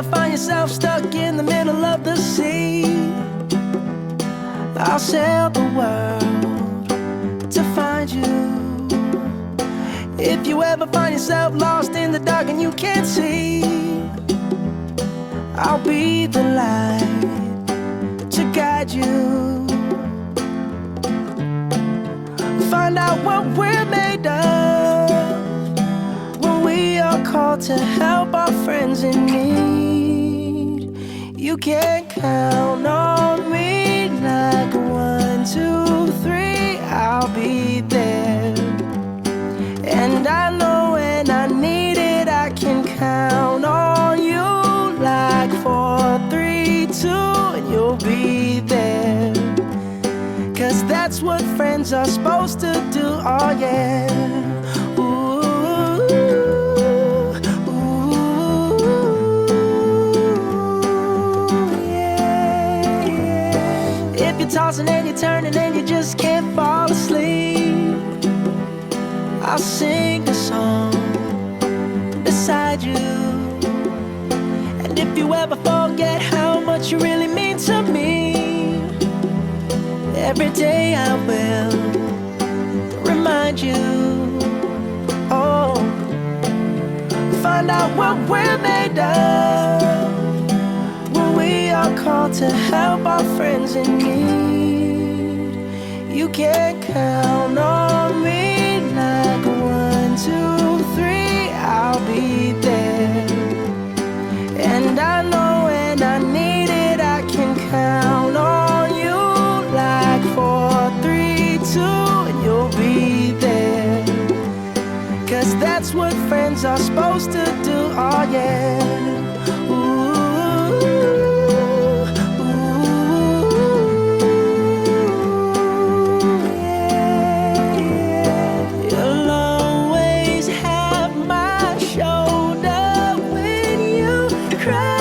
ever find yourself stuck in the middle of the sea, I'll sail the world to find you. If you ever find yourself lost in the dark and you can't see, I'll be the light to guide you. Find out what we're made of when we are called to help our friends in need. You can count on me like 1, 2, 3, I'll be there. And I know when I need it, I can count on you like 4, 3, 2, and you'll be there. 'Cause that's what friends are supposed to do, oh yeah. Ooh, ooh, yeah, yeah. If you're tossing and you're turning and you just can't fall asleep, I'll sing a song beside you. And if you ever forget how much you really mean to me, every day I will remind you. Oh, find out what we're made of when we are called to help our friends in need. You can count on me like 1, 2, 3, I'll be there. And I know when I need it, I can count on you like 4, 3, 2, and you'll be there. 'Cause that's what friends are supposed to do, oh yeah. Ooh, ooh, yeah, yeah. You'll always have my shoulder when you cry.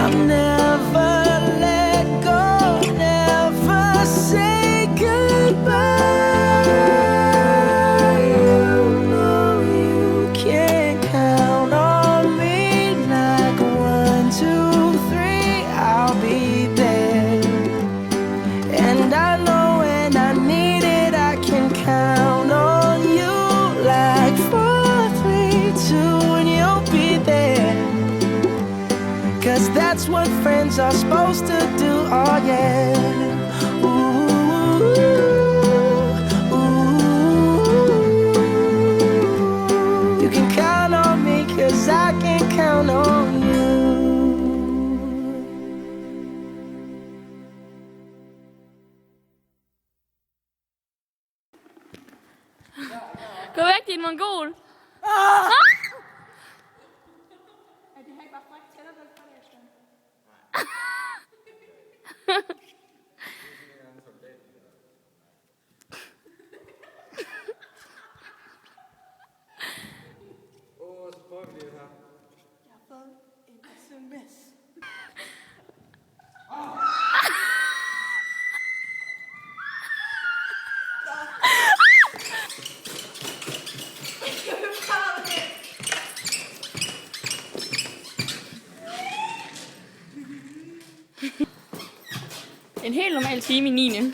I'll never let go, never say goodbye. You know you can count on me like 1, 2, 3, I'll be there. And I know when I need it, I can count on you like 4, 3, 2, and you'll be there. 'Cause that's what friends are supposed to do, oh yeah. Ooh, ooh. You can count on me 'cause I can count on you. Gå væk, din mongol! Det har ikke bare frækt tænder vel fra det, Aslan? Så prøver vi det her. Jeg har fået en sms. En helt normal time i 9. Glæder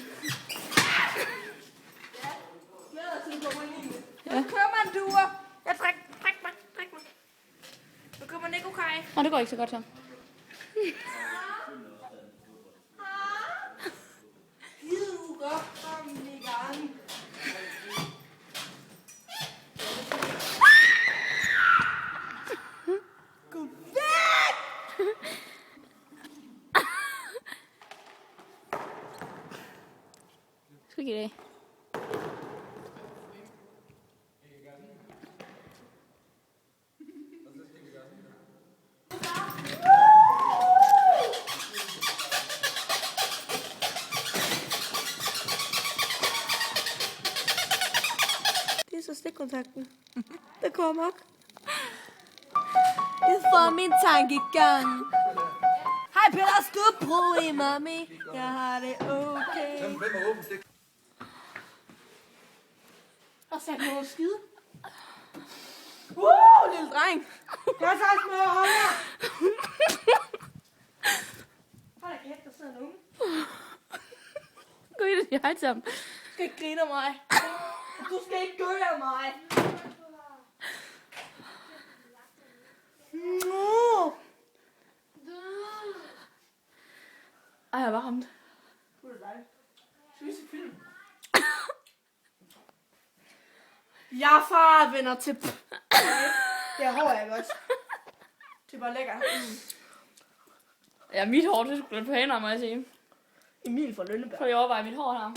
til du kommer ind. Nu kommer en duer. Jeg træk mig. Nu kommer Nico Kai. Nå, det går ikke så godt så. Gider du godt komme i gang? Gå væk! Skal ikke i dag. Det er så stikkontakten. Der kommer op. Det får min tankegang. Hej Peter, skubbrug i mami. Jeg har det okay. Hvem er åben stik? Og sat noget skide. Lille dreng. Jeg tager smør og hånder. Hold da kæft, der sidder en unge. Gå ind i hej til ham. Du skal ikke grine af mig. Du skal ikke gøre af mig. Ej, jeg var ramt. Det er dejligt. Skal vi se film? Jeg far vender til. Det er hård, jeg godt. Det er bare lækker. Ja, mit hår, det skulle blive pænere, må jeg sige. Emil fra Lønneberg. Prøv lige at overveje mit hår her.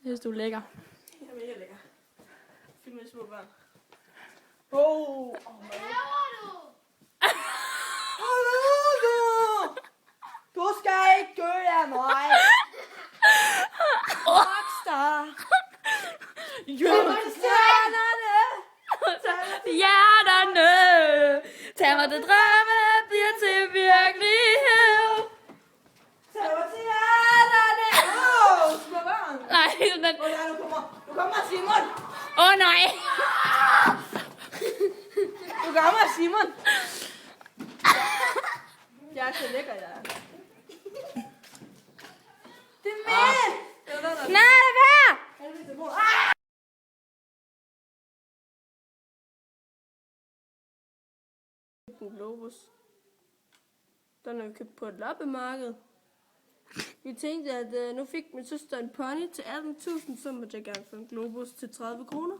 Jeg synes, du er lækker. Det er mega lækker. Film med de små børn. Du skal ikke gøre af mig. Rockstar. Stjernerne. Hjerterne. Tag mig til drømmene, bliver til virkelighed. Tag mig til hjerterne. Små børn. Nej, sådan. Nu kommer Simon. Nej. Nu kommer Simon. Jeg er så lækker, jeg er. Det er min! Nej, lad være. En globus. Den har vi købt på et loppemarked. Vi tænkte, at nu fik min søster en pony til 18.000, så måtte jeg gerne få en globus til 30 kroner.